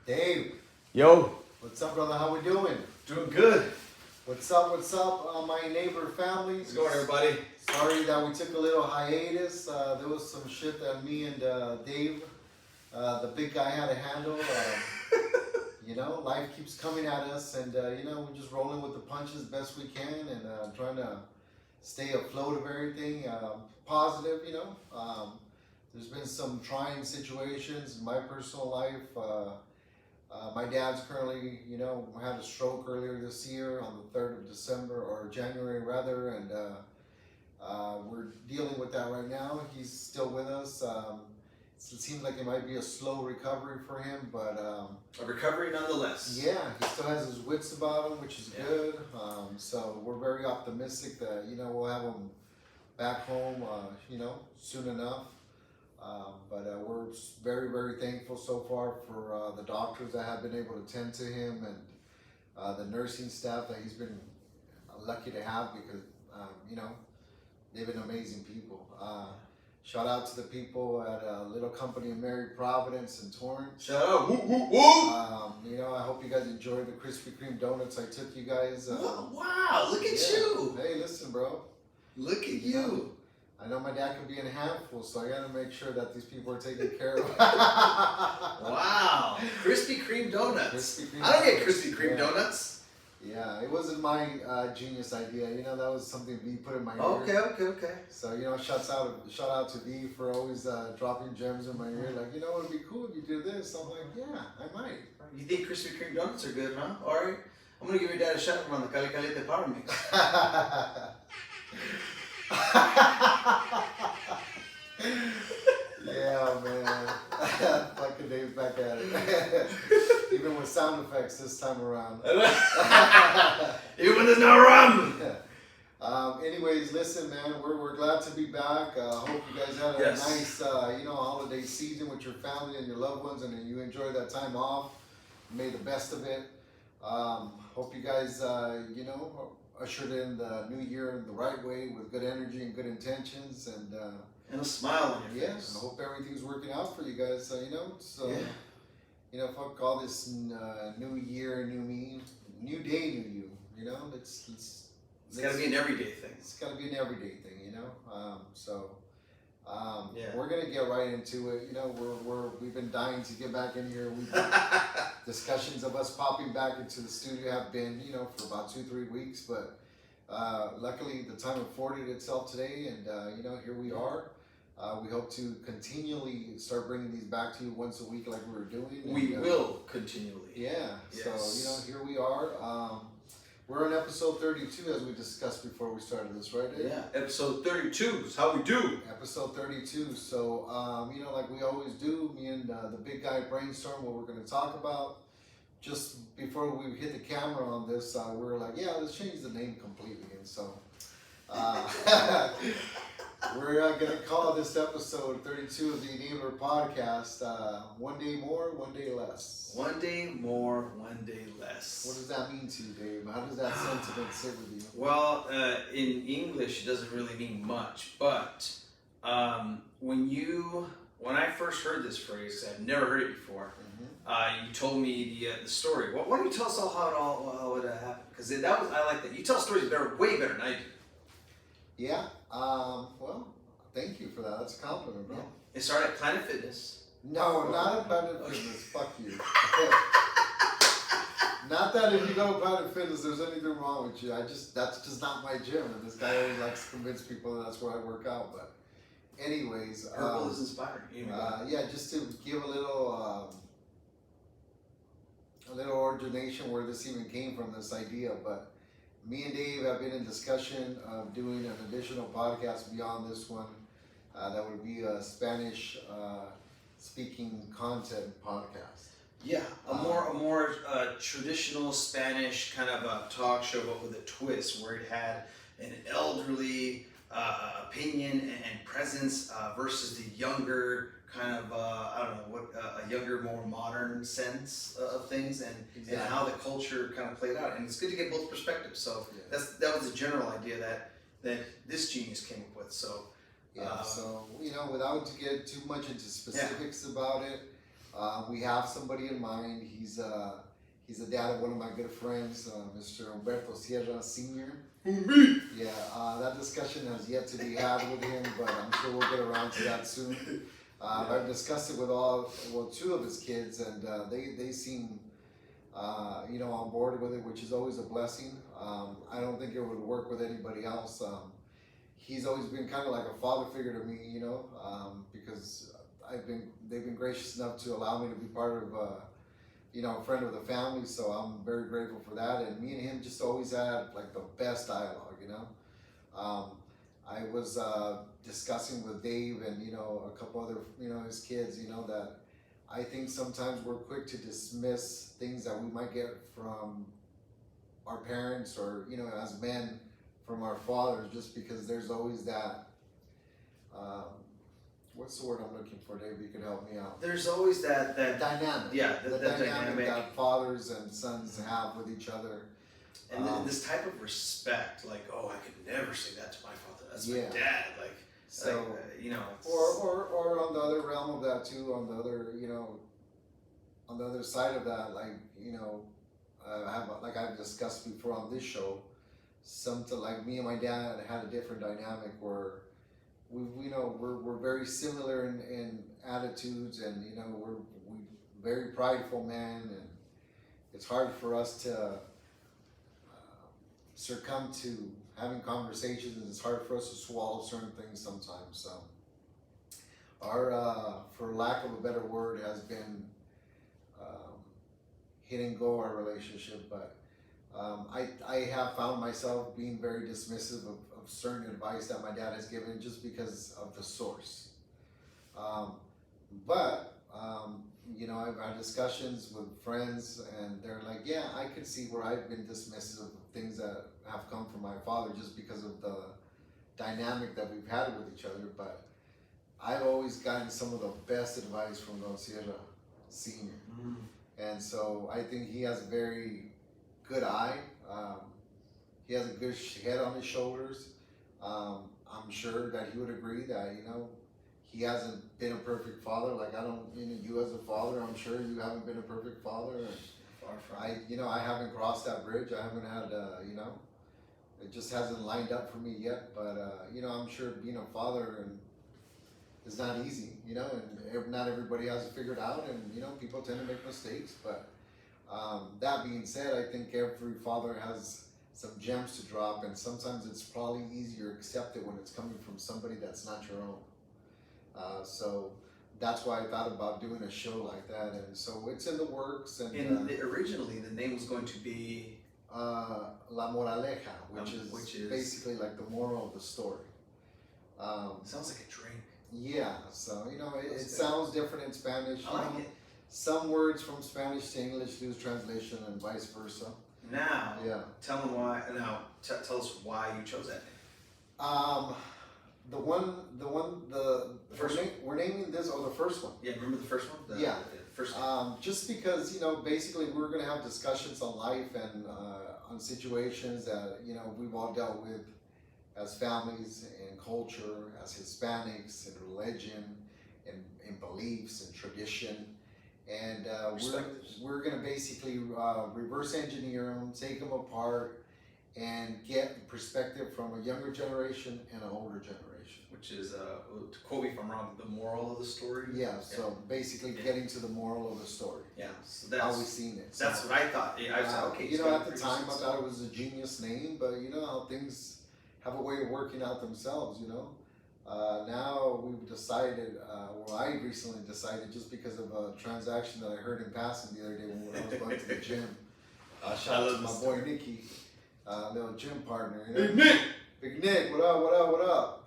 Dave, Yo, what's up, brother? How we doing? doing good. What's up? What's up, my neighbor family? What's going on, everybody? Sorry that we took a little hiatus. There was some shit that me and Dave, the big guy, had to handle. Life keeps coming at us, and we're just rolling with the punches best we can, and trying to stay afloat of everything. Positive, there's been some trying situations in my personal life. My dad's currently, had a stroke earlier this year on the 3rd of December, or January rather, and we're dealing with that right now. He's still with us. It seems like it might be a slow recovery for him, but A recovery nonetheless. yeah, he still has his wits about him, which is good. So we're very optimistic that we'll have him back home, soon enough. But we're very, very thankful so far for the doctors that have been able to tend to him, and the nursing staff that he's been lucky to have, because they've been amazing people. Shout out to the people at a little company in Mary Providence and Torrance. Shout out, whoop, whoop, whoop. I hope you guys enjoyed the Krispy Kreme donuts I took you guys. Wow, look at you. Hey, listen, bro. Look at you. I know my dad could be in a handful, so I gotta make sure that these people are taken care of. Wow, Krispy Kreme donuts. Krispy Kreme I don't get donuts. Krispy Kreme donuts. Yeah, it wasn't my genius idea. That was something V put in my Okay, ear. okay. So shout out to V for always dropping gems in my ear. Like, it'd be cool if you do this. I'm like, yeah, I might. You think Krispy Kreme donuts are good, huh? All right, I'm gonna give your dad a shout out on the Cali Caliente Power Mix. Yeah, man. Fucking Dave's back at it. Even with sound effects this time around. Even when there's no rum. Anyways, listen, man, we're glad to be back. Hope you guys had a nice, holiday season with your family and your loved ones, and you enjoyed that time off. Made the best of it. Hope you guys, ushered in the new year in the right way with good energy and good intentions, And a smile on your face. yes, I hope everything's working out for you guys. Fuck all this new year, new me, new day, new you. It's gotta be an everyday thing. It's gotta be an everyday thing, Yeah. We're gonna get right into it. We've been dying to get back in here. Discussions of us popping back into the studio have been, for about 2-3 weeks, but luckily the time afforded itself today, and here we are. We hope to continually start bringing these back to you once a week, like we were doing. We will continually. Yeah. Yes. So here we are. We're on episode 32, as we discussed before we started this, right, Dave? Yeah. Episode 32 is how we do. Episode 32. So, like we always do, me and the big guy brainstorm what we're going to talk about. Just before we hit the camera on this, we were like, yeah, let's change the name completely. And so, we're going to call this episode 32 of the Enabler Podcast, One Day More, One Day Less. One day more, one day less. What does that mean to you, Dave? How does that sentiment sit with you? Well, in English, it doesn't really mean much, but when I first heard this phrase, I've never heard it before. You told me the story. Why don't you tell us all how it happened? Because I like that. You tell stories way better than I do. Yeah. Well, thank you for that. That's a compliment, bro. Yeah. It started at Planet Fitness. No, not at Planet Fitness. Fuck you. Not that if you go to Planet Fitness, there's anything wrong with you. That's just not my gym, and this guy always likes to convince people that that's where I work out. But, anyways, Purple is inspiring. just to give a little origination where this even came from, this idea. But me and Dave have been in discussion of doing an additional podcast beyond this one. That would be a Spanish speaking content podcast. Yeah, a more traditional Spanish kind of a talk show, but with a twist, where it had an elderly opinion and presence versus the younger kind of a younger, more modern sense of things, and how the culture kind of played out. And it's good to get both perspectives. So that was the general idea that this genius came up with. So so without to get too much into specifics about it, We have somebody in mind. He's the dad of one of my good friends, Mr. Humberto Sierra Sr. Yeah, that discussion has yet to be had with him, but I'm sure we'll get around to that soon. I've discussed it with two of his kids, and they seem, on board with it, which is always a blessing. I don't think it would work with anybody else. He's always been kind of like a father figure to me, because they've been gracious enough to allow me to be part of, a friend of the family. So I'm very grateful for that. And me and him just always had like the best dialogue, I was discussing with Dave and a couple other his kids, that I think sometimes we're quick to dismiss things that we might get from our parents or as men from our fathers, just because there's always that. What's the word I'm looking for, Dave? You can help me out. There's always that Dynamic. Yeah, the dynamic that fathers and sons have with each other. And this type of respect, like, oh, I could never say that to my father. That's my dad. Like, so it's... or on the other realm of that too. On the other, on the other side of that, like I've discussed before on this show, like me and my dad had a different dynamic where we're very similar in attitudes, and we're very prideful men, and it's hard for us to succumb to having conversations, and it's hard for us to swallow certain things sometimes. So our, for lack of a better word, has been hit and go our relationship, but I have found myself being very dismissive of certain advice that my dad has given just because of the source. I've had discussions with friends, and they're like, yeah, I could see where I've been dismissive of things that have come from my father just because of the dynamic that we've had with each other. But I've always gotten some of the best advice from Don Sierra Sr. And so I think he has a very good eye. He has a good head on his shoulders. I'm sure that he would agree that, he hasn't been a perfect father. Like, I don't, you as a father, I'm sure you haven't been a perfect father. Far from I haven't crossed that bridge. I haven't had, it just hasn't lined up for me yet. But, I'm sure being a father is not easy, and not everybody has it figured out, and, people tend to make mistakes. But that being said, I think every father has some gems to drop, and sometimes it's probably easier to accept it when it's coming from somebody that's not your own. So that's why I thought about doing a show like that, and so it's in the works. And originally the name was going to be La Moraleja, which is basically like the moral of the story. Sounds like a drink. Yeah, so it sounds different in Spanish. I like it. Some words from Spanish to English lose translation, and vice versa. Now, yeah. Tell them why. Now, tell us why you chose that name. The first one. We're naming this, the first one. Yeah, remember the first one? The first one. Just because, basically we're going to have discussions on life and on situations that, we've all dealt with as families and culture, as Hispanics, and religion, and beliefs and tradition. And we're going to basically reverse engineer them, take them apart, and get perspective from a younger generation and an older generation. Which is, to quote me if I'm wrong, the moral of the story? Yeah, so basically getting to the moral of the story. Yeah, so that's how we've seen it. So, that's what I thought. Yeah, I was like, okay. At the time I thought it was a genius name, but how things have a way of working out themselves, Now we've decided, I recently decided, just because of a transaction that I heard in passing the other day when I was going to the gym. Shout out to my boy Nicky, little gym partner. Big Nick! Big Nick, what up?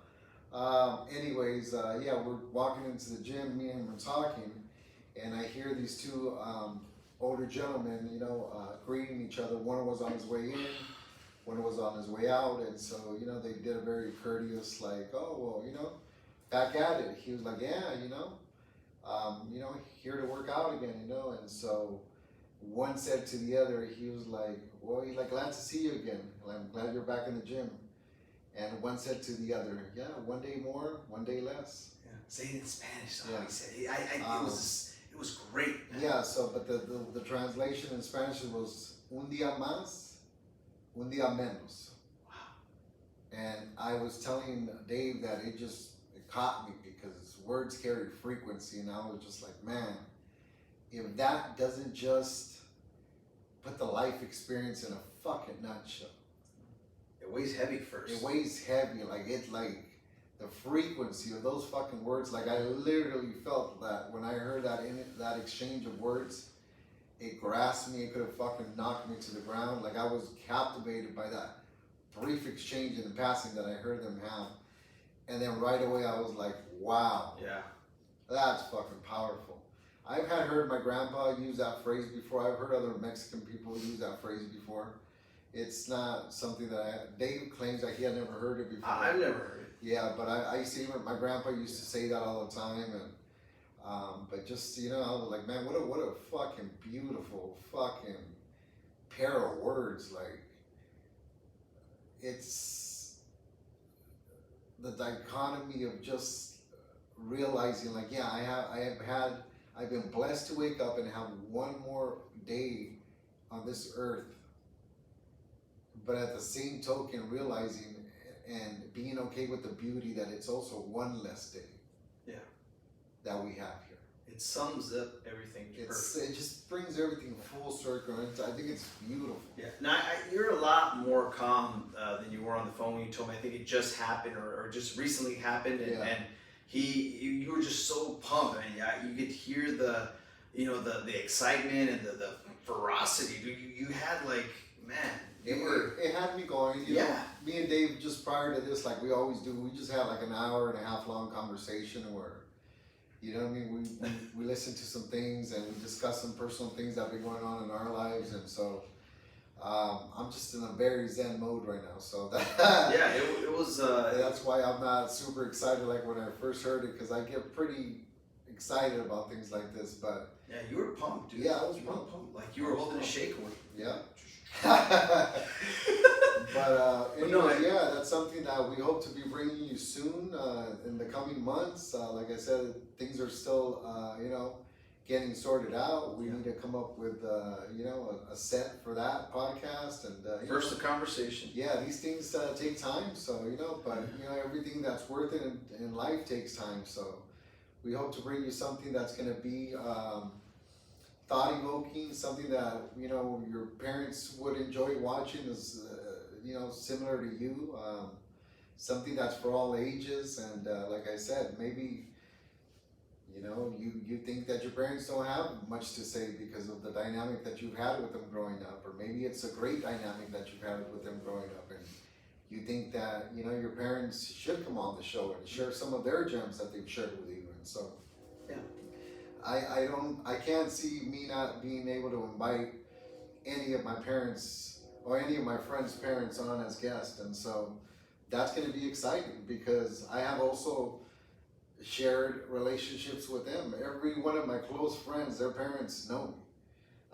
Anyways, we're walking into the gym, me and him are talking, and I hear these two older gentlemen, greeting each other. One was on his way in, one was on his way out, and so, they did a very courteous, like, oh, well, back at it. He was like, yeah, here to work out again, and so one said to the other, he was like, well, he's like, glad to see you again. I'm glad you're back in the gym. And one said to the other, yeah, one day more, one day less. Yeah. Say it in Spanish. Yeah. He said. It it was great. Yeah. So, but the translation in Spanish was un día más, un día menos. And I was telling Dave that it caught me because words carry frequency, and I was just like, man, if that doesn't just put the life experience in a fucking nutshell. It weighs heavy first. It weighs heavy, like the frequency of those fucking words. Like I literally felt that when I heard that exchange of words, it grasped me. It could have fucking knocked me to the ground. Like I was captivated by that brief exchange in passing that I heard them have, and then right away I was like, wow, Yeah, that's fucking powerful. I've heard my grandpa use that phrase before. I've heard other Mexican people use that phrase before. It's not something that Dave claims that he had never heard it before. I've never heard it. Yeah, but I see my grandpa used to say that all the time, and but just I was like, man, what a fucking beautiful fucking pair of words. Like it's the dichotomy of just realizing, like, yeah, I've been blessed to wake up and have one more day on this earth, but at the same token realizing and being okay with the beauty that it's also one less day. Yeah. That we have here. It sums up everything. It just brings everything full circle, and I think it's beautiful. Yeah. Now you're a lot more calm than you were on the phone when you told me. I think it just happened or just recently happened, and, Yeah. and you were just so pumped. I mean, you could hear the excitement and the ferocity. You had like, man. It had me going. You know, me and Dave, just prior to this, like we always do, we just had like an hour and a half long conversation where, you know what I mean, we listen to some things and we discuss some personal things that have been going on in our lives, and so I'm just in a very zen mode right now. So that yeah, it was. That's why I'm not super excited like when I first heard it, because I get pretty excited about things like this. But yeah, you were pumped, dude. Yeah, I was pumped. Like you were holding a shake weight. Yeah. But anyway, yeah, that's something that we hope to be bringing you soon in the coming months. Like I said, things are still, getting sorted out. We need to come up with, a set for that podcast. And First, the conversation. Yeah, these things take time. So, but everything that's worth it in life takes time. So we hope to bring you something that's going to be thought-evoking, something that your parents would enjoy watching, is similar to you, something that's for all ages. And like I said, maybe you think that your parents don't have much to say because of the dynamic that you've had with them growing up, or maybe it's a great dynamic that you've had with them growing up, and you think that your parents should come on the show and share some of their gems that they've shared with you. And so Yeah. I can't see me not being able to invite any of my parents or any of my friends' parents on as guests. And so that's going to be exciting because I have also shared relationships with them. Every one of my close friends, their parents know me.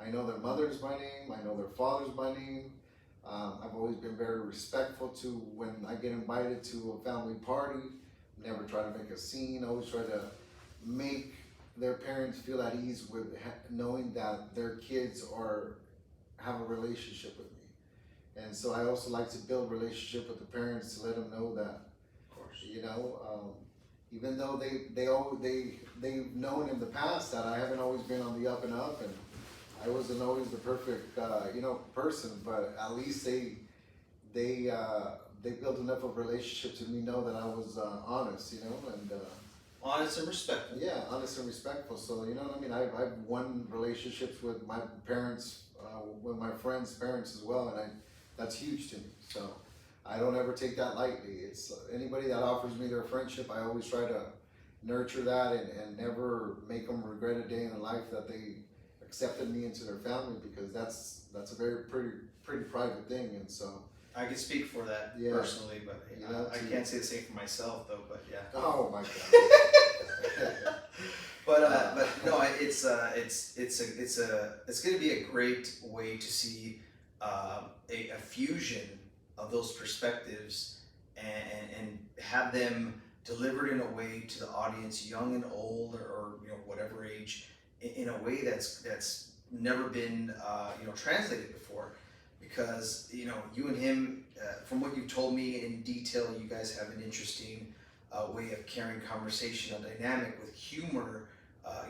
I know their mothers by name. I know their fathers by name. I've always been very respectful to when I get invited to a family party. Never try to make a scene. Always try to make their parents feel at ease with knowing that their kids have a relationship with me. And so I also like to build relationship with the parents to let them know that, Of course. even though they've known in the past that I haven't always been on the up and up, and I wasn't always the perfect person, but at least they built enough of a relationship to me know that I was honest, and Honest and respectful. yeah, honest and respectful. So you know what I mean. I've won relationships with my parents, with my friends' parents as well, and that's huge to me. So I don't ever take that lightly. It's anybody that offers me their friendship, I always try to nurture that and never make them regret a day in their life that they accepted me into their family, because that's a very pretty private thing. And so I can speak for that Yeah. personally, but I can't say the same for myself though. But yeah. oh my god. But no, it's going to be a great way to see a fusion of those perspectives and have them delivered in a way to the audience, young and old, or whatever age, in a way that's never been translated before, because you and him, from what you've told me in detail, you guys have an interesting way of carrying conversation, a dynamic with humor,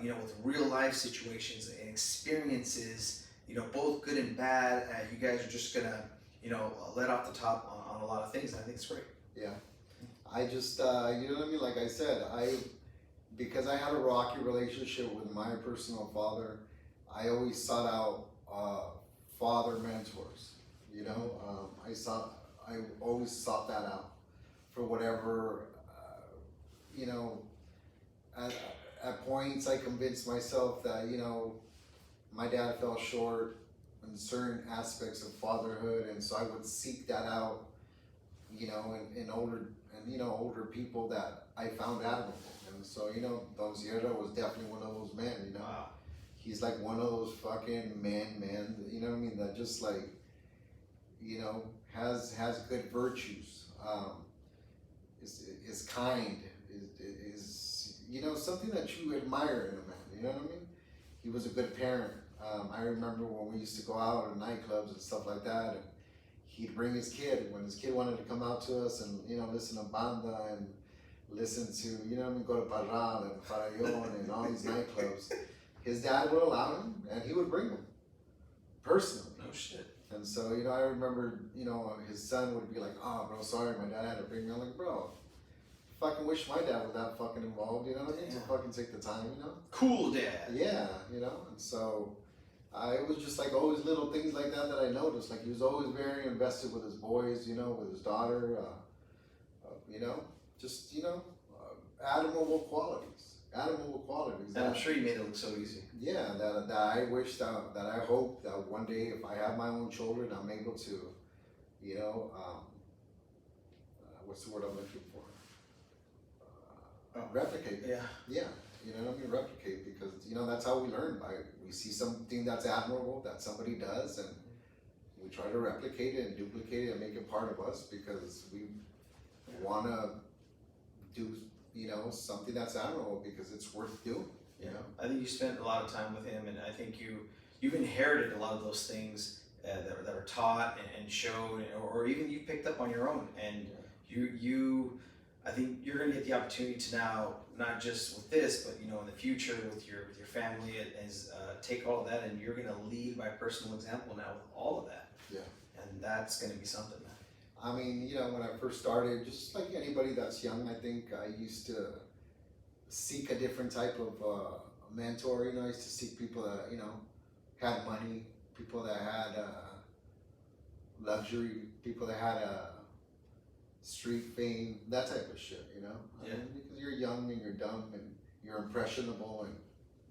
with real life situations and experiences, both good and bad. You guys are just gonna let off the top on a lot of things, and I think it's great. Yeah. I just, you know what I mean? Like I said, because I had a rocky relationship with my personal father, I always sought out father mentors. I always sought that out for whatever, at points I convinced myself that, my dad fell short in certain aspects of fatherhood, and so I would seek that out, in older people that I found admirable. And so, Don Sierra was definitely one of those men, Wow. He's like one of those fucking men, you know what I mean, that just like, has good virtues, is kind, is something that you admire in a man, you know what I mean? He was a good parent. I remember when we used to go out in nightclubs and stuff like that, and he'd bring his kid when his kid wanted to come out to us and listen to banda and listen to go to Parral and Farallon and all these nightclubs. His dad would allow him, and he would bring him personally. No shit. And so I remember his son would be like, "Oh, bro, sorry, my dad had to bring me." I'm like, "Bro, fucking wish my dad was that fucking involved, you know what I mean? To fucking take the time, Cool dad. Yeah, and so it was just like always little things like that I noticed. Like he was always very invested with his boys, with his daughter, just admirable qualities. And I'm sure you made it look so easy. Yeah, that I wish that I hope that one day if I have my own children, I'm able to, what's the word I'm looking for? Replicate. Yeah. Yeah, replicate, because that's how we learn. We see something that's admirable that somebody does, and we try to replicate it and duplicate it and make it part of us, because we want to do something that's admirable because it's worth doing. I think you spent a lot of time with him, and I think you've inherited a lot of those things that are taught and shown, or even you picked up on your own. And I think you're going to get the opportunity to now, not just with this, but in the future with your family, take all of that, and you're going to lead by personal example now with all of that. Yeah. And that's going to be something, man. I mean, when I first started, just like anybody that's young, I think I used to seek a different type of mentor. I used to seek people that had money, people that had luxury, people that had street fame, that type of shit. I mean, because you're young and you're dumb and you're impressionable, and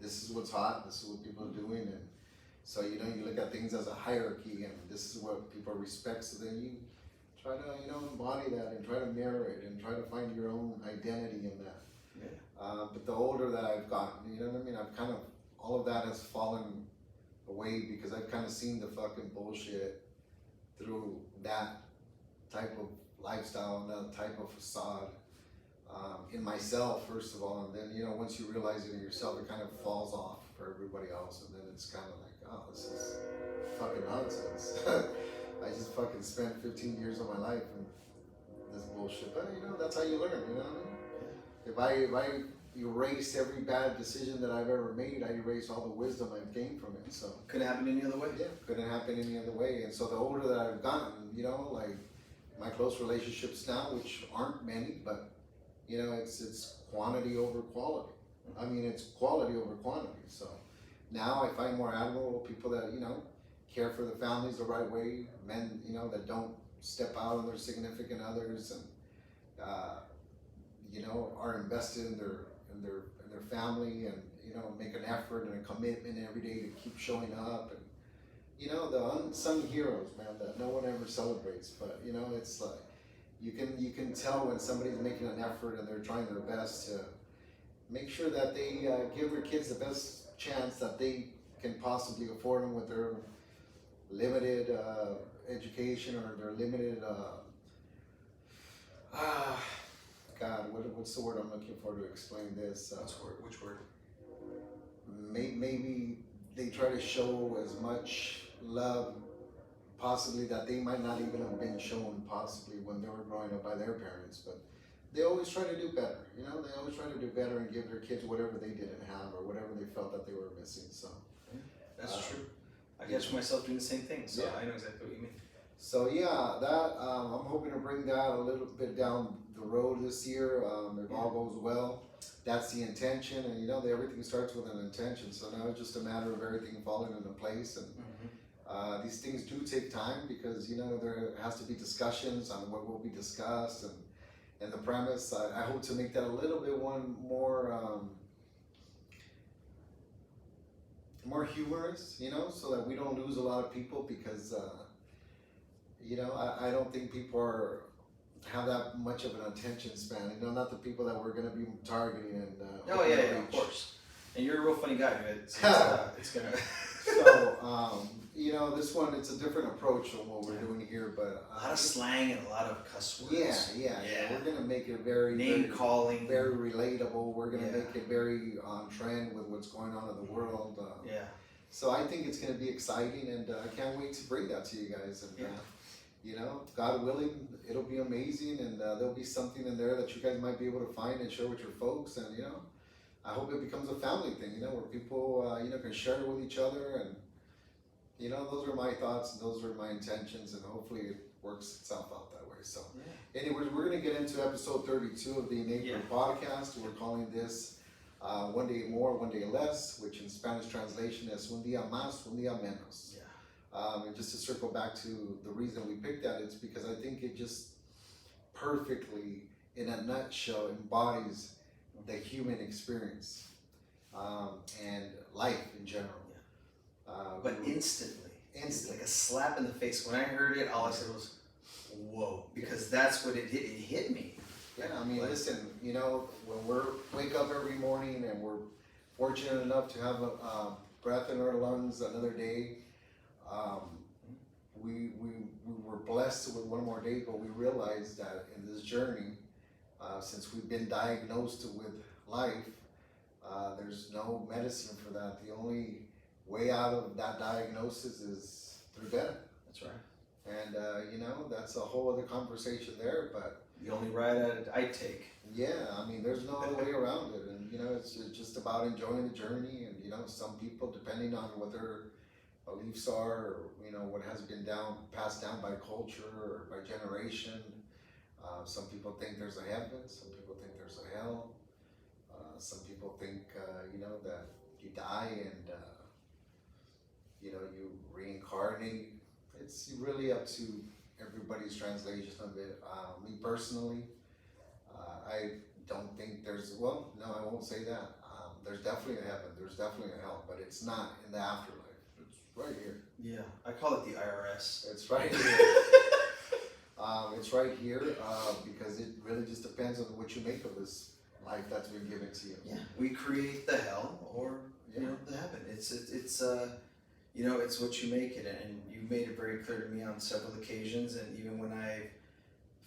this is what's hot, this is what people are doing, and so you look at things as a hierarchy, and this is what people respect. So then you try to embody that and try to mirror it and try to find your own identity in that. Yeah. But the older that I've gotten, I've kind of, all of that has fallen away, because I've kind of seen the fucking bullshit through that type of lifestyle and that type of facade in myself, first of all, and then once you realize it in yourself, it kind of falls off for everybody else, and then it's kind of like, oh, this is fucking nonsense. I just fucking spent 15 years of my life in this bullshit, but that's how you learn, what I mean? If I erase every bad decision that I've ever made, I erase all the wisdom I've gained from it. So Couldn't happen any other way. yeah, couldn't happen any other way. And so the older that I've gotten, like my close relationships now, which aren't many, but it's quantity over quality. I mean, it's quality over quantity. So now I find more admirable people that care for the families the right way, men that don't step out on their significant others, and are invested in their family, and make an effort and a commitment every day to keep showing up, and the unsung heroes, man, that no one ever celebrates. But it's like you can tell when somebody's making an effort and they're trying their best to make sure that they give their kids the best chance that they can possibly afford them with their limited education or their limited God, what's the word I'm looking for to explain this? Which word? maybe they try to show as much love possibly that they might not even have been shown possibly when they were growing up by their parents, but they always try to do better. You know, they always try to do better and give their kids whatever they didn't have or whatever they felt that they were missing. So that's true. I catch myself doing the same thing, so I know exactly what you mean. So yeah, that I'm hoping to bring that a little bit down the road this year. If all goes well, that's the intention, and you know, everything starts with an intention. So now it's just a matter of everything falling into place, and these things do take time because you know there has to be discussions on what will be discussed and the premise. I hope to make that a little bit more humorous, you know, so that we don't lose a lot of people because. You know, I don't think people have that much of an attention span. You know, not the people that we're going to be targeting. And of course. And you're a real funny guy, dude. It's gonna. So, you know, this one it's a different approach from what we're doing here, but a lot of slang and a lot of cuss words. Yeah. We're going to make it very calling, very relatable. We're going to make it very on trend with what's going on in the world. So I think it's going to be exciting, and I can't wait to bring that to you guys. And you know, God willing, it'll be amazing, and there'll be something in there that you guys might be able to find and share with your folks. And you know, I hope it becomes a family thing. You know, where people you know can share it with each other, and you know, those are my thoughts and those are my intentions, and hopefully it works itself out that way. So, anyways, we're gonna get into episode 32 of the Innate podcast. We're calling this One Day More, One Day Less, which in Spanish translation is Un Día Más, Un Día Menos. And just to circle back to the reason we picked that, it's because I think it just perfectly, in a nutshell, embodies the human experience and life in general. But instantly, it's like a slap in the face. When I heard it, all I said was, "Whoa!" Because that's what it hit. It hit me. Yeah, I mean, listen, you know, when wake up every morning and we're fortunate enough to have a breath in our lungs another day. We were blessed with one more day, but we realized that in this journey, since we've been diagnosed with life, there's no medicine for that. The only way out of that diagnosis is through death. That's right. And you know, that's a whole other conversation there, but the only ride I take. Yeah, I mean, there's no other way around it, and you know, it's just about enjoying the journey. And you know, some people, depending on what their beliefs are, or you know, what has been passed down by culture or by generation. Some people think there's a heaven. Some people think there's a hell. Some people think, you know, that you die and you know, you reincarnate. It's really up to everybody's translation of it. Me personally, I don't think there's. Well, no, I won't say that. There's definitely a heaven. There's definitely a hell, but it's not in the afterlife. Right here. Yeah, I call it the IRS. It's right here. It's right here because it really just depends on what you make of this life that's been given to you. Yeah, we create the hell or you know the heaven. It's you know, it's what you make it, and you made it very clear to me on several occasions. And even when I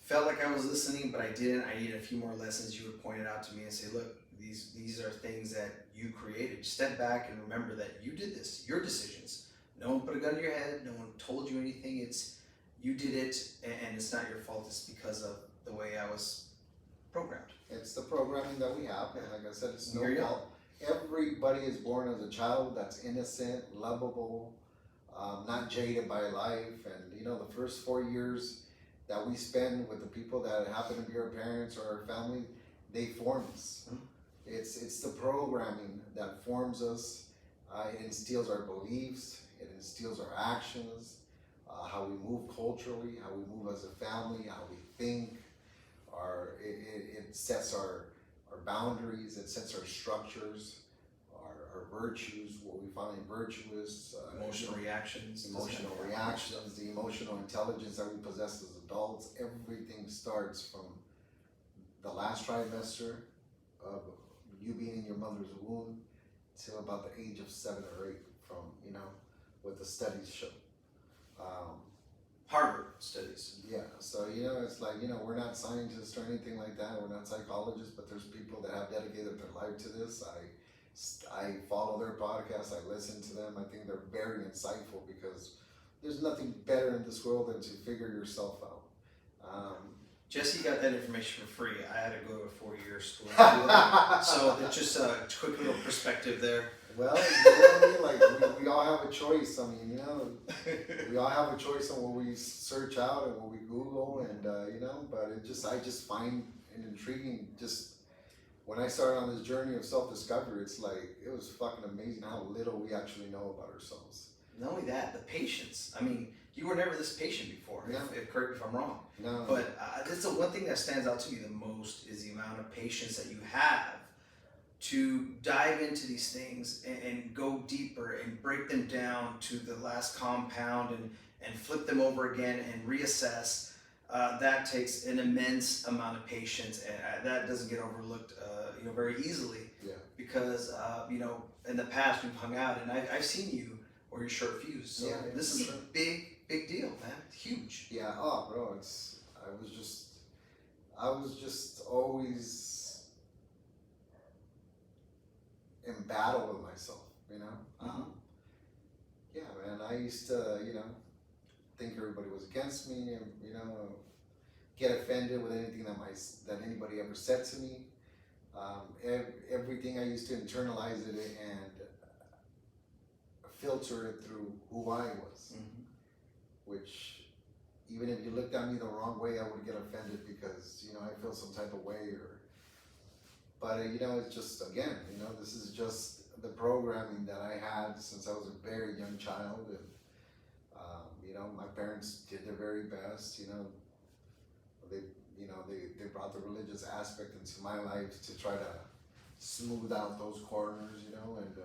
felt like I was listening, but I didn't, I needed a few more lessons. You would point it out to me and say, "Look, these are things that you created. Step back and remember that you did this. Your decisions." No one put a gun to your head. No one told you anything. It's you did it, and it's not your fault. It's because of the way I was programmed. It's the programming that we have, and like I said, it's no fault. Everybody is born as a child that's innocent, lovable, not jaded by life. And you know, the first 4 years that we spend with the people that happen to be our parents or our family, they form us. It's the programming that forms us. It instills our beliefs. It instills our actions, how we move culturally, how we move as a family, how we think. It sets our boundaries. It sets our structures, our virtues, what we find virtuous. Emotional reactions. The emotional intelligence that we possess as adults. Everything starts from the last trimester of you being in your mother's womb till about the age of 7 or 8. From you know. What the studies show. Harvard studies. Yeah, so you know, it's like, you know, we're not scientists or anything like that. We're not psychologists, but there's people that have dedicated their life to this. I follow their podcasts. I listen to them. I think they're very insightful because there's nothing better in this world than to figure yourself out. Jesse got that information for free. I had to go to a 4-year school. So it's just a quick little perspective there. Well, you know what I mean? Like, we all have a choice. I mean, you know, we all have a choice on what we search out and what we Google, and, you know, but I just find it intriguing. Just when I started on this journey of self-discovery, it's like, it was fucking amazing how little we actually know about ourselves. Not only that, the patience. I mean, you were never this patient before. Yeah. If correct me if I'm wrong. No. But that's the one thing that stands out to me the most is the amount of patience that you have to dive into these things and go deeper and break them down to the last compound and flip them over again and reassess. That takes an immense amount of patience, and that doesn't get overlooked, you know, very easily. Yeah. Because you know, in the past we've hung out, and I've seen you or you're short fused. So Yeah, this is sure. a big deal, man. Huge. Yeah. Oh, bro, I was just always in battle with myself, you know. Yeah, man. I used to, you know, think everybody was against me, and you know, get offended with anything that anybody ever said to me. Everything I used to internalize it and filter it through who I was, which even if you looked at me the wrong way, I would get offended because, you know, I feel some type of way, but you know, it's just, again, you know, this is just the programming that I had since I was a very young child, and you know, my parents did their very best, you know, they brought the religious aspect into my life to try to smooth out those corners, you know, and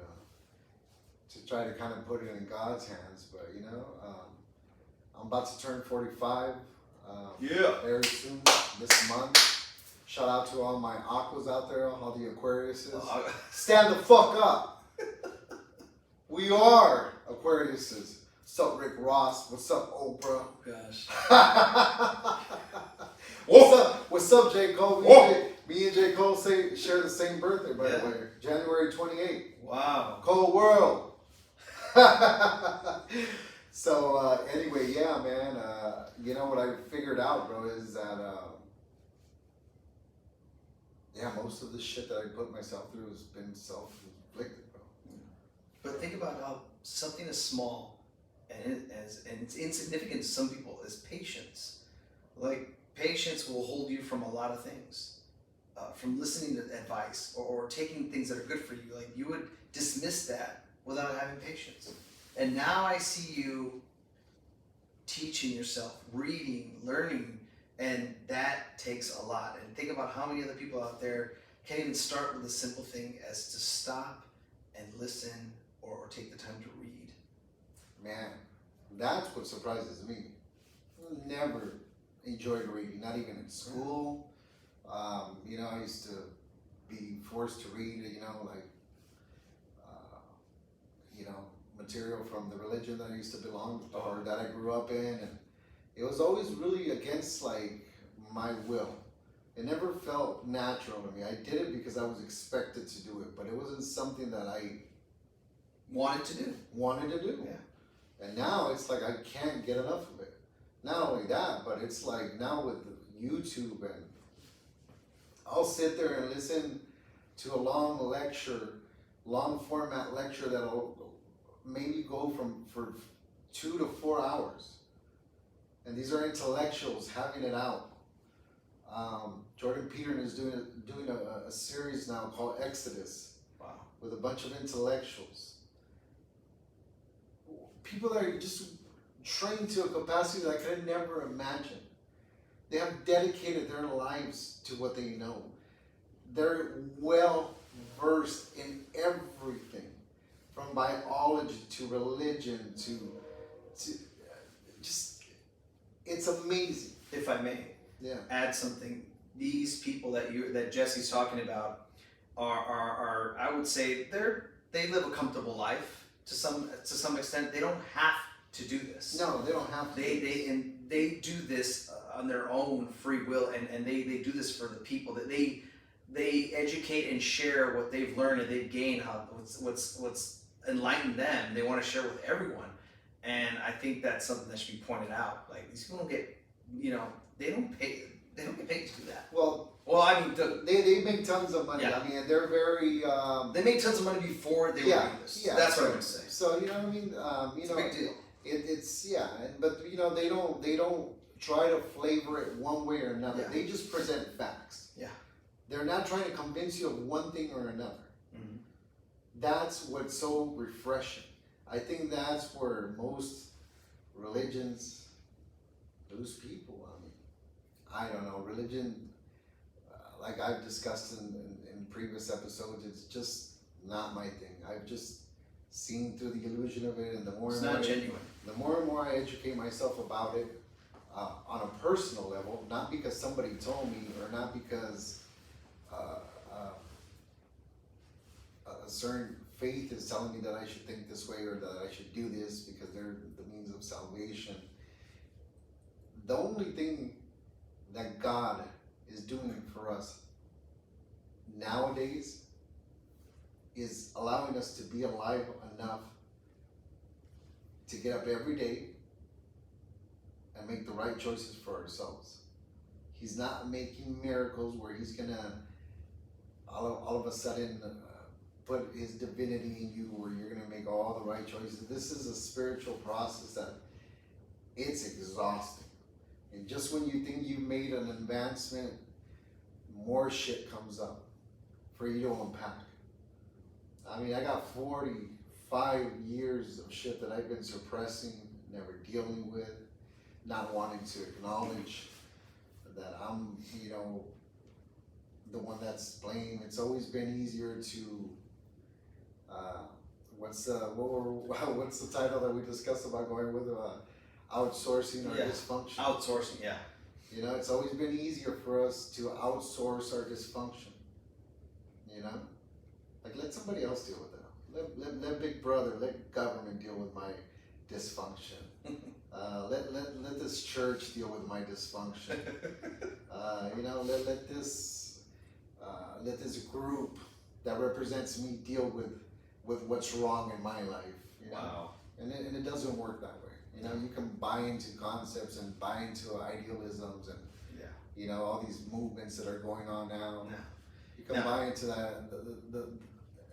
to try to kind of put it in God's hands. But you know, I'm about to turn 45 very soon, this month. Shout out to all my aquas out there, all the Aquariuses. Stand the fuck up. We are Aquariuses. What's up, Rick Ross? What's up, Oprah? Oh, gosh. What's up, J. Cole? Me and J. Cole share the same birthday, by the way. January 28th. Wow. Cold world. So anyway, yeah, man. You know what I figured out, bro, is that most of the shit that I put myself through has been self-inflicted, bro. But think about how something as small and it's insignificant to some people is patience. Like, patience will hold you from a lot of things, from listening to advice or taking things that are good for you. Like, you would dismiss that without having patience. And now I see you teaching yourself, reading, learning, and that takes a lot. And think about how many other people out there can't even start with a simple thing as to stop and listen or take the time to read. Man, that's what surprises me. Never enjoyed reading, not even in school. You know, I used to be forced to read, you know, like, you know, material from the religion that I used to belong to or that I grew up in, and it was always really against like my will. It never felt natural to me. I did it because I was expected to do it, but it wasn't something that I wanted to do. Yeah. And now it's like I can't get enough of it. Not only that, but it's like now with YouTube, and I'll sit there and listen to a long format lecture that'll maybe go for 2 to 4 hours. And these are intellectuals having it out. Jordan Peterson is doing a series now called Exodus. Wow. With a bunch of intellectuals. People that are just trained to a capacity that I could never imagine. They have dedicated their lives to what they know. They're well versed in everything, from biology to religion to just, it's amazing. If I may, add something. These people that Jesse's talking about are I would say they live a comfortable life to some extent. They don't have to do this. No, they don't have to. They do this on their own free will, and they do this for the people that they educate and share what they've learned and they've gained, what's enlightened them. They want to share with everyone, and I think that's something that should be pointed out. Like these people don't get, they don't get paid to do that. Well, I mean, they make tons of money. Yeah. I mean, they're very. They made tons of money before they were doing this. Yeah, That's what I'm gonna say. So you know what I mean. It's a big deal. But they don't try to flavor it one way or another. Yeah. They just present facts. Yeah. They're not trying to convince you of one thing or another. Mm-hmm. That's what's so refreshing. I think that's where most religions lose people. I mean, I don't know. Religion, like I've discussed in previous episodes, it's just not my thing. I've just seen through the illusion of it, and the more It's and not more genuine. the more and more I educate myself about it on a personal level, not because somebody told me or not because a certain faith is telling me that I should think this way or that I should do this because they're the means of salvation. The only thing that God is doing for us nowadays is allowing us to be alive enough to get up every day and make the right choices for ourselves. He's not making miracles where he's gonna all of a sudden put his divinity in you where you're gonna make all the right choices. This is a spiritual process that it's exhausting. And just when you think you've made an advancement, more shit comes up for you to unpack. I mean, I got 45 years of shit that I've been suppressing, never dealing with, not wanting to acknowledge that I'm, the one that's blamed. It's always been easier to, what's the title that we discussed about going with outsourcing our dysfunction? Outsourcing, yeah. It's always been easier for us to outsource our dysfunction. Like let somebody else deal with it. Let Big Brother, let government deal with my dysfunction. Let this church deal with my dysfunction. Let this group that represents me deal with what's wrong in my life. Wow. And it doesn't work that way. You can buy into concepts and buy into idealisms and all these movements that are going on now. Yeah. You can buy into that.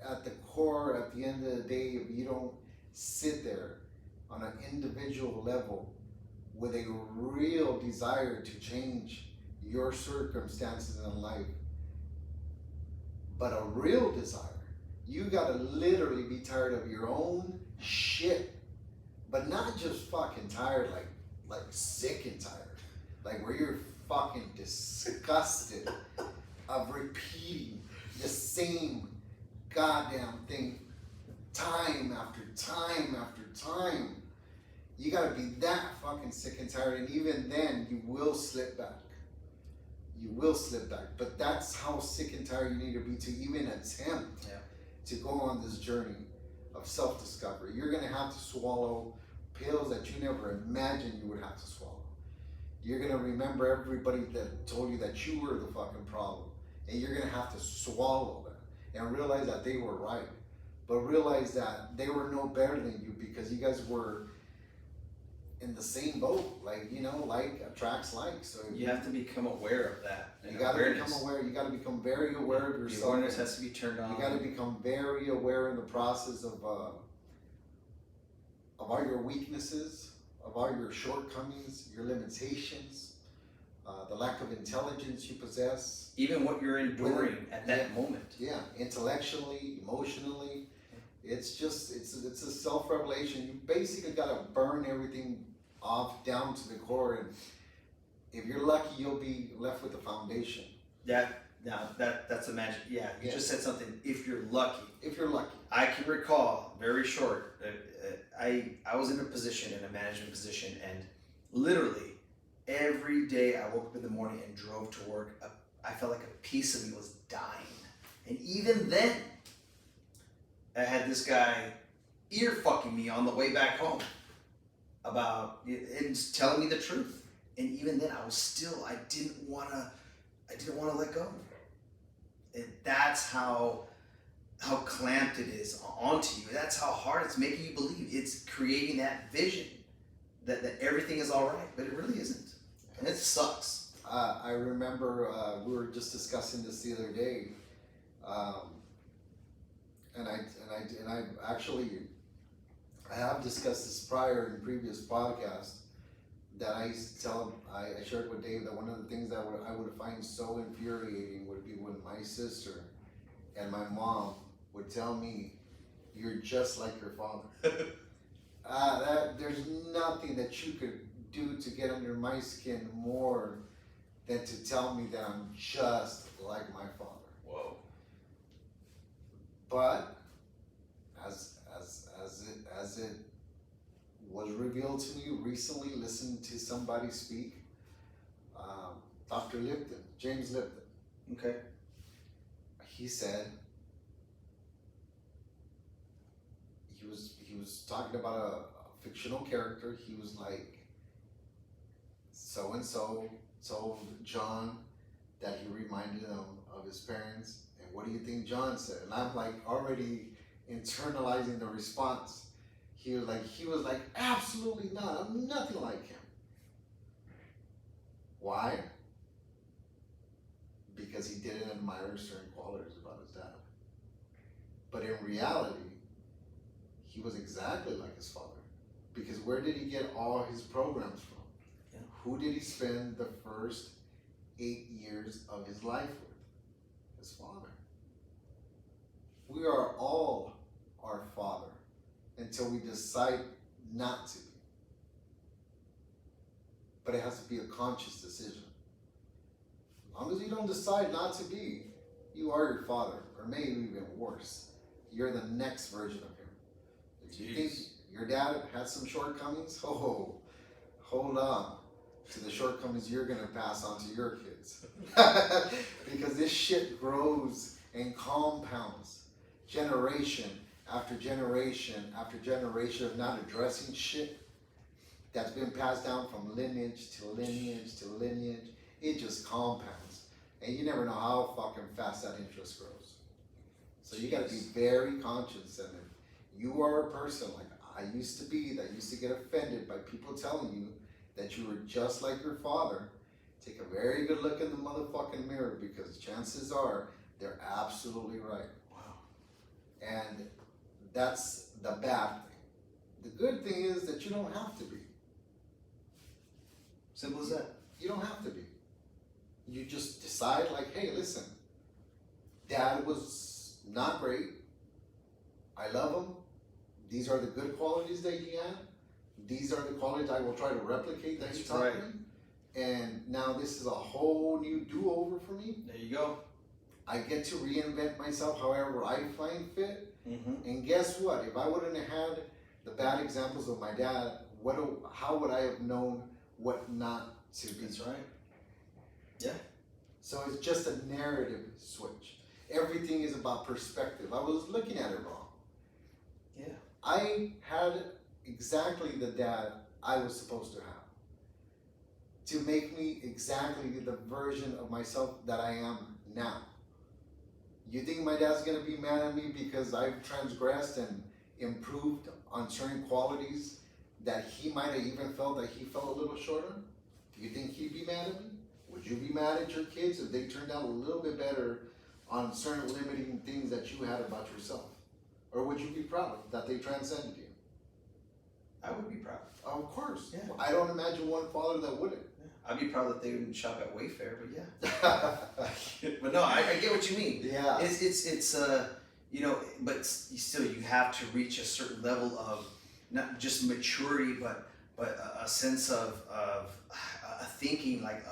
At the core, at the end of the day, if you don't sit there on an individual level with a real desire to change your circumstances in life, but a real desire, you gotta literally be tired of your own shit, but not just fucking tired, like sick and tired, like where you're fucking disgusted of repeating the same goddamn thing time after time after time. You gotta be that fucking sick and tired, and even then you will slip back. You will slip back, but that's how sick and tired you need to be to even attempt to go on this journey of self-discovery. You're gonna have to swallow pills that you never imagined you would have to swallow. You're gonna remember everybody that told you that you were the fucking problem, and you're gonna have to swallow that and realize that they were right, but realize that they were no better than you because you guys were in the same boat. Like like attracts like. So You have to become aware of that. you gotta become aware. You gotta become very aware of yourself. The awareness has to be turned on. You gotta become very aware in the process of all your weaknesses, of all your shortcomings, your limitations, the lack of intelligence you possess. Even what you're enduring at that moment. Yeah, intellectually, emotionally. It's a self-revelation. You basically gotta burn everything off down to the core, and if you're lucky, you'll be left with the foundation. That's a magic. Yeah, you just said something. If you're lucky. If you're lucky. I can recall very short. I was in a management position, and literally every day I woke up in the morning and drove to work. I felt like a piece of me was dying, and even then, I had this guy ear fucking me on the way back home about and telling me the truth. And even then, I didn't want to let go. That's how clamped it is onto you. That's how hard it's making you believe. It's creating that vision that everything is all right, but it really isn't, and it sucks. I remember we were just discussing this the other day, and I actually I have discussed this prior in previous podcasts. That I shared with Dave that one of the things that I would find so infuriating would be when my sister and my mom would tell me, "You're just like your father." That there's nothing that you could do to get under my skin more than to tell me that I'm just like my father. Whoa. But as it was revealed to me recently, listening to somebody speak, Dr. Lipton, James Lipton. Okay. He said he was talking about a fictional character. He was like, so and so told John that he reminded him of his parents. And what do you think John said? And I'm like already internalizing the response. He was like, absolutely not. I'm nothing like him. Why? Because he didn't admire certain qualities about his dad. But in reality, he was exactly like his father. Because where did he get all his programs from? Yeah. Who did he spend the first 8 years of his life with? His father. We are all our father until we decide not to be. But it has to be a conscious decision. As long as you don't decide not to be, you are your father, or maybe even worse. You're the next version of him. If you think your dad had some shortcomings, hold on to the shortcomings you're gonna pass on to your kids. Because this shit grows and compounds generation after generation after generation of not addressing shit that's been passed down from lineage to lineage to lineage. It just compounds. And you never know how fucking fast that interest grows. So you gotta be very conscious. And if you are a person like I used to be, that used to get offended by people telling you that you were just like your father, take a very good look in the motherfucking mirror, because chances are they're absolutely right. Wow. And that's the bad thing. The good thing is that you don't have to be. Simple as that. You don't have to be. You just decide like, hey, listen, dad was not great. I love him. These are the good qualities that he had. These are the qualities I will try to replicate that he taught right. me. And now this is a whole new do-over for me. There you go. I get to reinvent myself however I find fit. Mm-hmm. And guess what? If I wouldn't have had the bad examples of my dad, how would I have known what not to be? That's right. Yeah. So it's just a narrative switch. Everything is about perspective. I was looking at it wrong. Yeah. I had exactly the dad I was supposed to have to make me exactly the version of myself that I am now. You think my dad's gonna be mad at me because I've transgressed and improved on certain qualities that he might have even felt that he fell a little short on? Do you think he'd be mad at me? Would you be mad at your kids if they turned out a little bit better on certain limiting things that you had about yourself? Or would you be proud that they transcended you? I would be proud. Of course. Yeah. I don't imagine one father that wouldn't. Yeah. I'd be proud that they didn't shop at Wayfair, but yeah. But no, I get what you mean. Yeah. It's you know, but still you have to reach a certain level of not just maturity, but a sense of thinking, like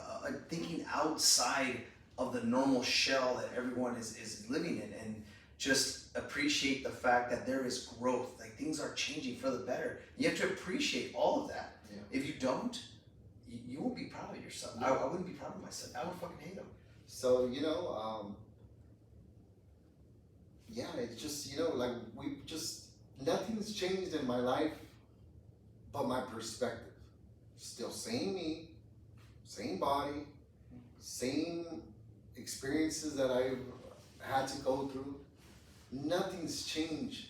thinking outside of the normal shell that everyone is living in, and just appreciate the fact that there is growth. Like things are changing for the better. You have to appreciate all of that. Yeah. If you don't, you won't be proud of yourself. No. I wouldn't be proud of myself. I would fucking hate them. So, yeah, it's just, like nothing's changed in my life but my perspective. Still same me, same body, same experiences that I've had to go through, nothing's changed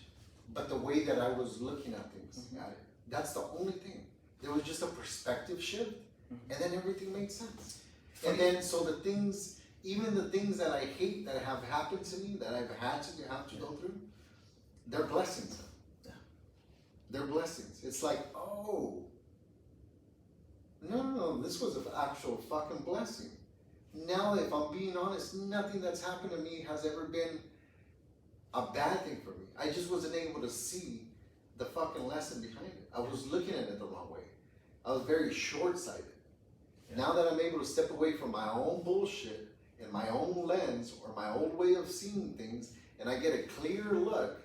but the way that I was looking at things. At it. That's the only thing. There was just a perspective shift, and then everything made sense. And then, so the things, even the things that I hate that have happened to me, that I've had to have to go through, they're blessings. Yeah. They're blessings. It's like, oh, no, this was an actual fucking blessing. Now, if I'm being honest, nothing that's happened to me has ever been a bad thing for me. I just wasn't able to see the fucking lesson behind it. I was looking at it the wrong way. I was very short-sighted. Yeah. Now that I'm able to step away from my own bullshit and my own lens or my old way of seeing things, and I get a clear look,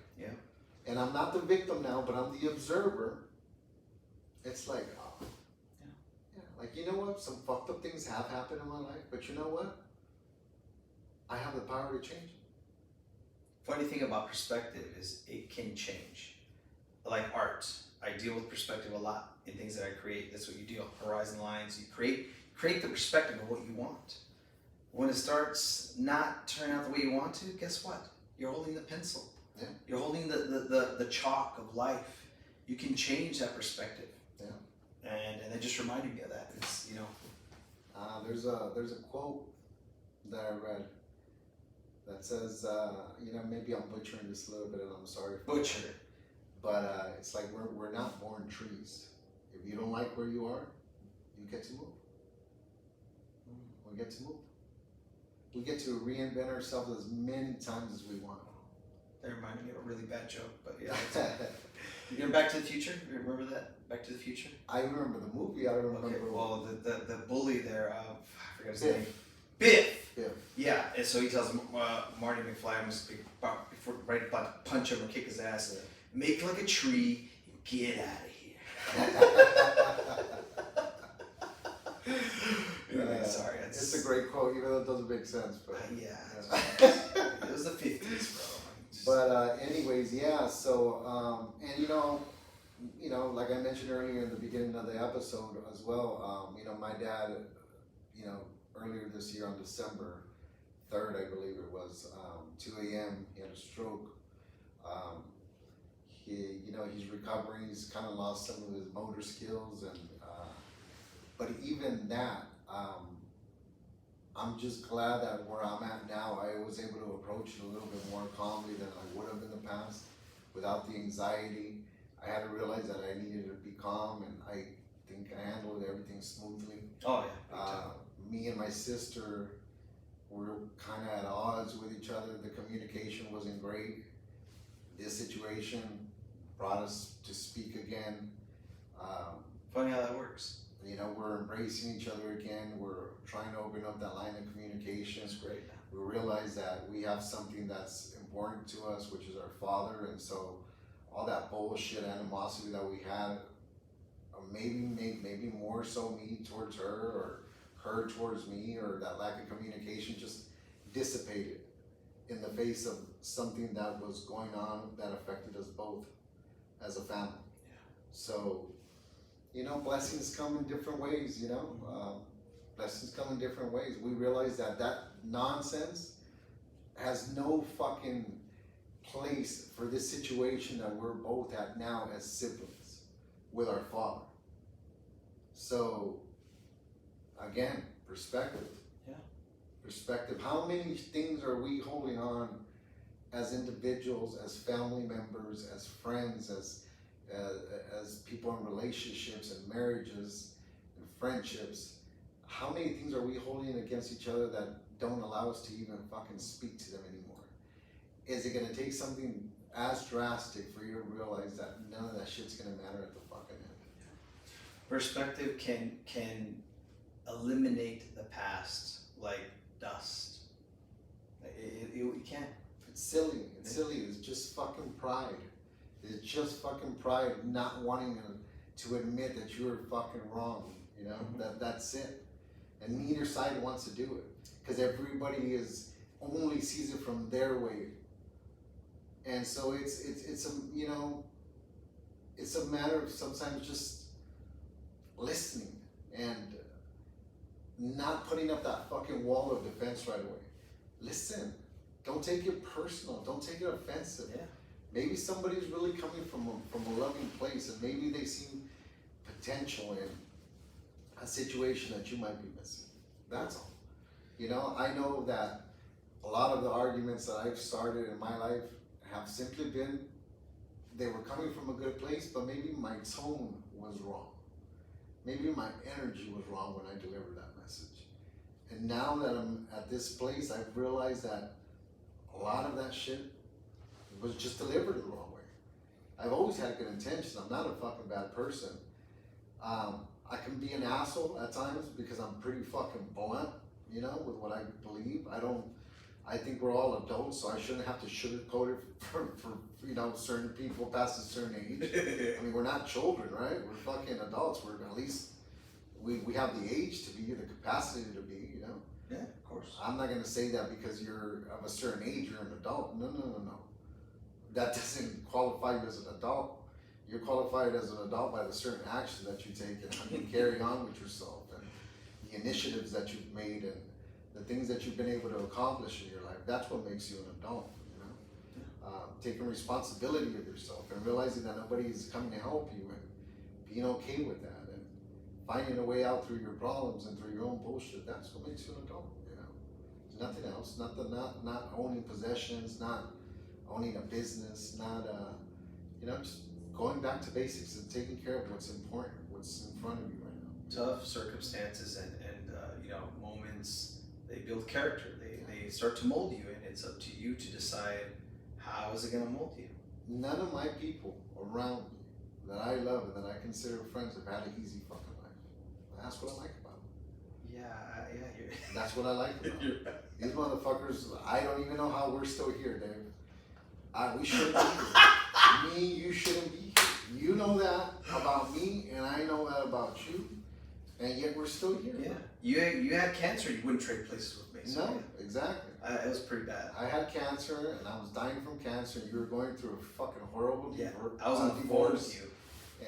and I'm not the victim now, but I'm the observer, it's like, oh, like, you know what? Some fucked up things have happened in my life, but you know what? I have the power to change it. Funny thing about perspective is it can change. Like art, I deal with perspective a lot in things that I create. That's what you do, horizon lines. You create the perspective of what you want. When it starts not turning out the way you want to, guess what? You're holding the pencil. Yeah. You're holding the chalk of life. You can change that perspective. Yeah. And it just reminded me of that. It's, you know. There's a quote that I read that says, you know, maybe I'm butchering this a little bit, and I'm sorry for Butcher. But it's like we're not born trees. If you don't like where you are, you get to move. We get to move. We get to reinvent ourselves as many times as we want. That reminded me of a really bad joke, but yeah. You remember Back to the Future? You remember that? Back to the Future? I remember the movie. I don't remember. Okay, well, the bully there, I forgot his name. Biff. Yeah, and so he tells Marty McFly, right about to punch him or kick his ass, make like a tree and get out of here. Anyway, sorry. It's a great quote, even though it doesn't make sense. But it was the 50s, bro. But anyways, yeah. So and you know, like I mentioned earlier in the beginning of the episode as well. You know, my dad, you know, earlier this year on December 3rd, I believe it was, 2 a.m. He had a stroke. You know, he's recovering. He's kind of lost some of his motor skills, and but even that, I'm just glad that where I'm at now, I was able to approach it a little bit more calmly than I would have in the past, without the anxiety. I had to realize that I needed to be calm, and I think I handled everything smoothly. Oh yeah. Me and my sister were kind of at odds with each other. The communication wasn't great. This situation brought us to speak again. Funny how that works. You know, we're embracing each other again. We're trying to open up that line of communication. It's great. We realize that we have something that's important to us, which is our father, and so all that bullshit animosity that we had, maybe more so me towards her, or her towards me, or that lack of communication just dissipated in the face of something that was going on that affected us both as a family. Yeah. So, you know, blessings come in different ways, you know. Blessings come in different ways. We realize that nonsense has no fucking place for this situation that we're both at now as siblings with our father. So, again, perspective. Yeah. Perspective. How many things are we holding on as individuals, as family members, as friends, as people in relationships and marriages and friendships? How many things are we holding against each other that don't allow us to even fucking speak to them anymore? Is it gonna take something as drastic for you to realize that none of that shit's gonna matter at the fucking end? Perspective can eliminate the past like dust. You can't. It's silly. It's silly. It's just fucking pride. It's just fucking pride, not wanting to admit that you're fucking wrong. You know, that's it. And neither side wants to do it, because everybody only sees it from their way. And so it's a, you know, it's a matter of sometimes just listening and not putting up that fucking wall of defense right away. Listen, don't take it personal. Don't take it offensive. Yeah. Maybe somebody's really coming from a loving place, and maybe they see potential in a situation that you might be missing. That's all. You know, I know that a lot of the arguments that I've started in my life have simply been, they were coming from a good place, but maybe my tone was wrong. Maybe my energy was wrong when I delivered that message. And now that I'm at this place, I've realized that a lot of that shit was just delivered the wrong way. I've always had good intentions. I'm not a fucking bad person. I can be an asshole at times because I'm pretty fucking blunt, you know, with what I believe. I think we're all adults, so I shouldn't have to sugarcoat it for you know, certain people past a certain age. I mean, we're not children, right? We're fucking adults. We're at least, we have the age to be, the capacity to be, you know? Yeah, of course. I'm not gonna say that because you're of a certain age, you're an adult. No. That doesn't qualify you as an adult. You're qualified as an adult by the certain actions that you take and how you carry on with yourself and the initiatives that you've made and the things that you've been able to accomplish in your life. That's what makes you an adult, you know? Taking responsibility of yourself and realizing that nobody is coming to help you and being okay with that and finding a way out through your problems and through your own bullshit. That's what makes you an adult, you know? Nothing else. Not owning possessions, not owning a business, not you know, just going back to basics and taking care of what's important, what's in front of you right now. Tough circumstances and you know, moments, they build character. They start to mold you, and it's up to you to decide how is it going to mold you. None of my people around me that I love and that I consider friends have had an easy fucking life. That's what I like about them. Yeah. That's what I like about them. These motherfuckers, I don't even know how we're still here, Dave. We shouldn't be here. Me, you shouldn't be here. You know that about me, and I know that about you, and yet we're still here. Yeah. You had cancer. You wouldn't trade places with me. So No, yeah. exactly. It was pretty bad. I had cancer, and I was dying from cancer, and you were going through a fucking horrible I was on the phone with you.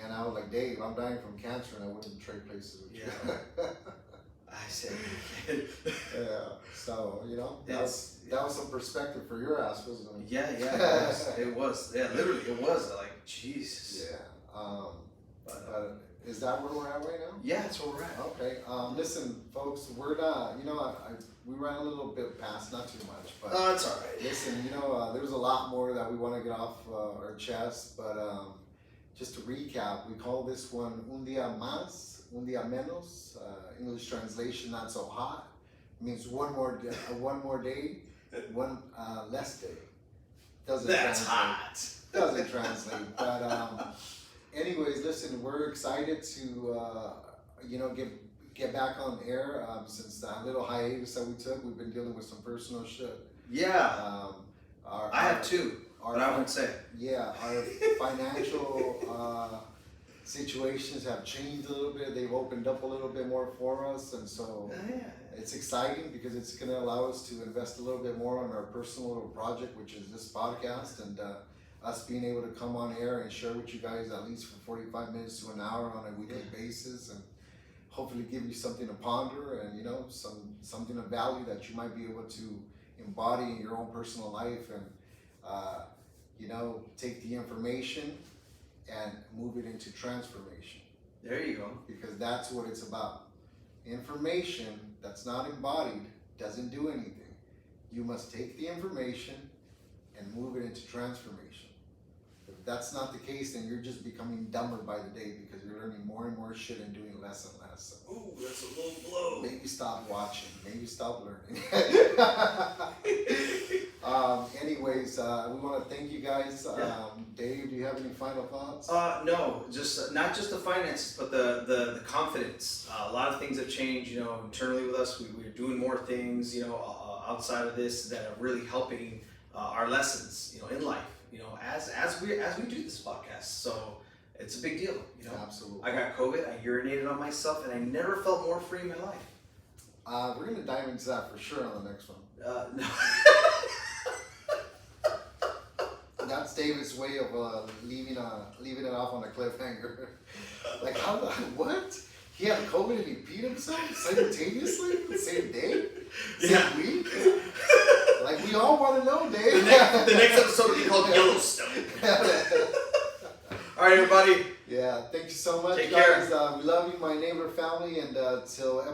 And I was like, Dave, I'm dying from cancer, and I wouldn't trade places with you. I said, Yeah. So, you know, that was some perspective for your ass, wasn't it? Yeah, it was. Yeah, literally, it was. Like, Jesus. Yeah. But is that where we're at right now? Yeah, that's where we're at. Okay. Listen, folks, we're not, you know, we ran a little bit past, not too much, but. Oh, it's all right. Listen, you know, there's a lot more that we want to get off our chest, but just to recap, we call this one Un Día Más, Un Día Menos. English translation, not so hot. It means one more day, one less day. Doesn't That's translate. hot. Doesn't translate. But anyways, listen, we're excited to you know, get back on air since that little hiatus that we took. We've been dealing with some personal shit. Yeah. I have two, but I won't say it. Yeah, our financial situations have changed a little bit. They've opened up a little bit more for us, and so it's exciting because it's going to allow us to invest a little bit more on our personal little project, which is this podcast, and us being able to come on air and share with you guys at least for 45 minutes to an hour on a weekly basis, and hopefully give you something to ponder and, you know, something of value that you might be able to embody in your own personal life and you know, take the information and move it into transformation. There you go. Because that's what it's about. Information that's not embodied doesn't do anything. You must take the information and move it into transformation. If that's not the case, then you're just becoming dumber by the day because you're learning more and more shit and doing less and less. So Ooh, that's a low blow. maybe stop watching. Maybe stop learning. Anyways, we want to thank you guys. Dave, do you have any final thoughts? No, just not just the finances, but the confidence. A lot of things have changed, you know, internally with us. We're doing more things, you know, outside of this that are really helping our lessons, you know, in life. You know, as we do this podcast, so it's a big deal. You know, Absolutely. I got COVID. I urinated on myself, and I never felt more free in my life. We're gonna dive into that for sure on the next one. No. That's David's way of leaving it off on a cliffhanger. Like what? He had COVID and he peed himself simultaneously the same day, same week. Like we we all want to know, Dave. The next episode will be called Yellowstone. All right, everybody. Yeah, thank you so much, Take guys. care. We love you, my neighbor family, and till episode